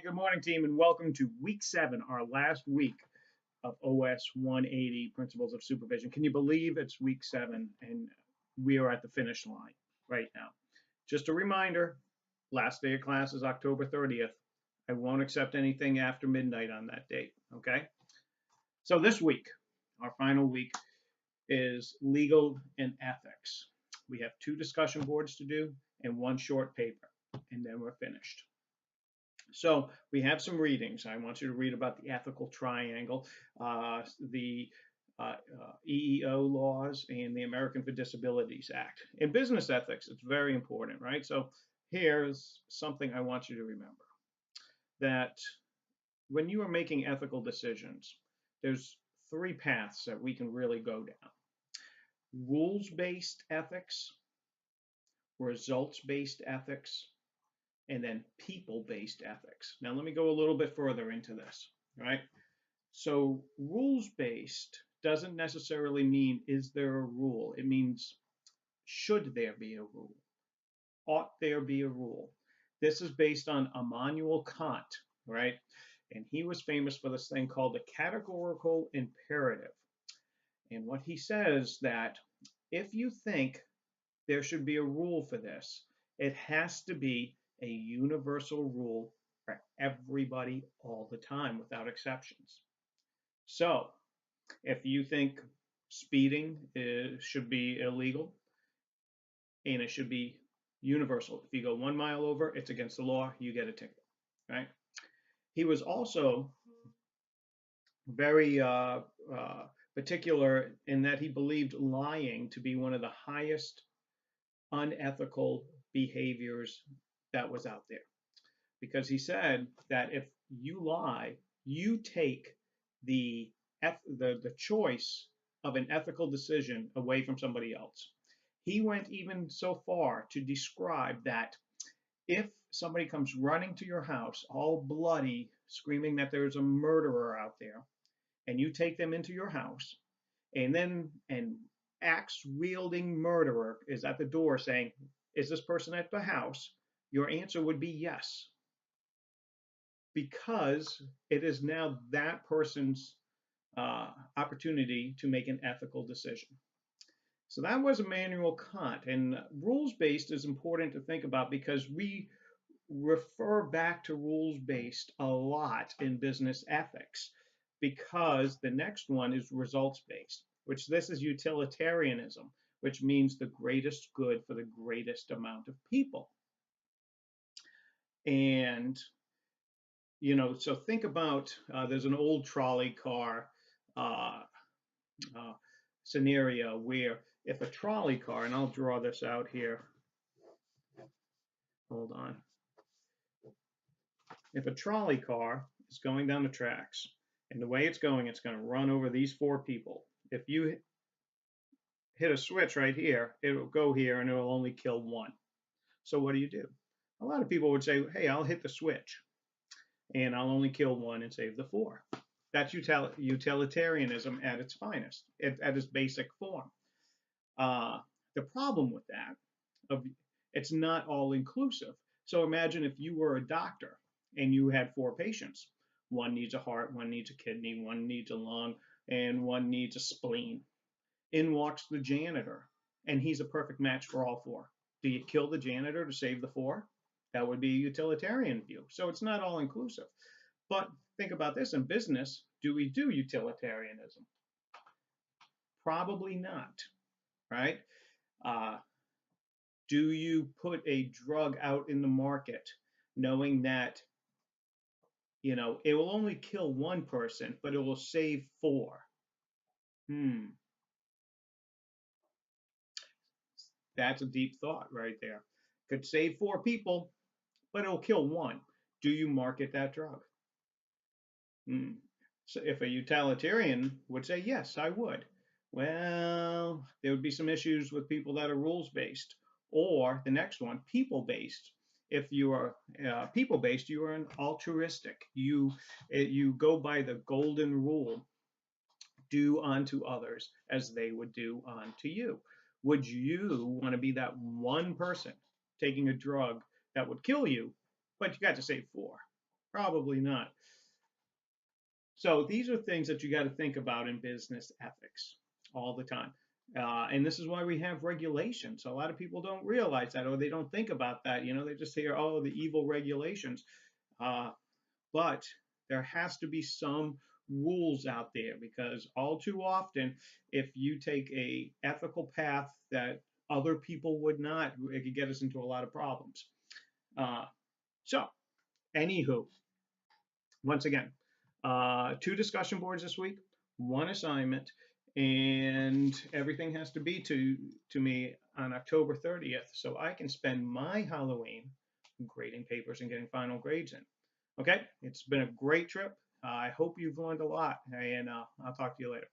Good morning, team, and welcome to week 7, our last week of OS 180 Principles of Supervision. Can you believe it's week 7 and we are at the finish line right now? Just a reminder, last day of class is October 30th. I won't accept anything after midnight on that date, okay? So this week, our final week, is legal and ethics. We have 2 discussion boards to do and 1 short paper, and then we're finished. So we have some readings. I want you to read about the ethical triangle, the EEO laws, and the American for Disabilities Act. In business ethics, it's very important, right? So here's something I want you to remember, that when you are making ethical decisions, there's 3 paths that we can really go down. Rules-based ethics, results-based ethics, and then people-based ethics. Now, let me go a little bit further into this, right? So rules-based doesn't necessarily mean, is there a rule? It means, should there be a rule? Ought there be a rule? This is based on Immanuel Kant, right? And he was famous for this thing called the categorical imperative. And what he says that if you think there should be a rule for this, it has to be a universal rule for everybody all the time without exceptions. So if you think speeding should be illegal and it should be universal, if you go 1 mile over, it's against the law, you get a ticket, right? He was also very particular in that he believed lying to be one of the highest unethical behaviors that was out there, because he said that if you lie, you take the choice of an ethical decision away from somebody else. He went even so far to describe that if somebody comes running to your house all bloody, screaming that there's a murderer out there, and you take them into your house, and then an axe wielding murderer is at the door saying, is this person at the house? Your answer would be yes, because it is now that person's opportunity to make an ethical decision. So that was Immanuel Kant, and rules-based is important to think about because we refer back to rules-based a lot in business ethics, because the next one is results-based, which this is utilitarianism, which means the greatest good for the greatest amount of people. And so think about, there's an old trolley car scenario where if a trolley car, and I'll draw this out here, hold on. If a trolley car is going down the tracks, and the way it's going to run over these 4 people. If you hit a switch right here, it'll go here and it'll only kill 1. So what do? A lot of people would say, hey, I'll hit the switch and I'll only kill 1 and save the 4. That's utilitarianism at its finest, at its basic form. The problem with that, it's not all inclusive. So imagine if you were a doctor and you had 4 patients. 1 needs a heart, 1 needs a kidney, 1 needs a lung, and 1 needs a spleen. In walks the janitor, and he's a perfect match for all 4. Do you kill the janitor to save the 4? That would be a utilitarian view. So it's not all inclusive. But think about this in business. Do we do utilitarianism? Probably not, right? Do you put a drug out in the market knowing that it will only kill 1 person, but it will save 4? That's a deep thought right there. Could save 4 people, but it'll kill 1. Do you market that drug? So if a utilitarian would say, yes, I would. Well, there would be some issues with people that are rules-based. Or the next one, people-based. If you are people-based, you are an altruistic. You go by the golden rule: do unto others as they would do unto you. Would you want to be that 1 person taking a drug that would kill you, but you got to save 4? Probably not. So these are things that you got to think about in business ethics all the time. And this is why we have regulations. A lot of people don't realize that, or they don't think about that. You know, they just hear, oh, the evil regulations. Uh, but there has to be some rules out there, because all too often, if you take a ethical path that other people would not, it could get us into a lot of problems. Uh, so, anywho, once again, two discussion boards this week, one assignment, and everything has to be to me on October 30th, so I can spend my Halloween grading papers and getting final grades in. Okay, it's been a great trip. I hope you've learned a lot, and I'll talk to you later.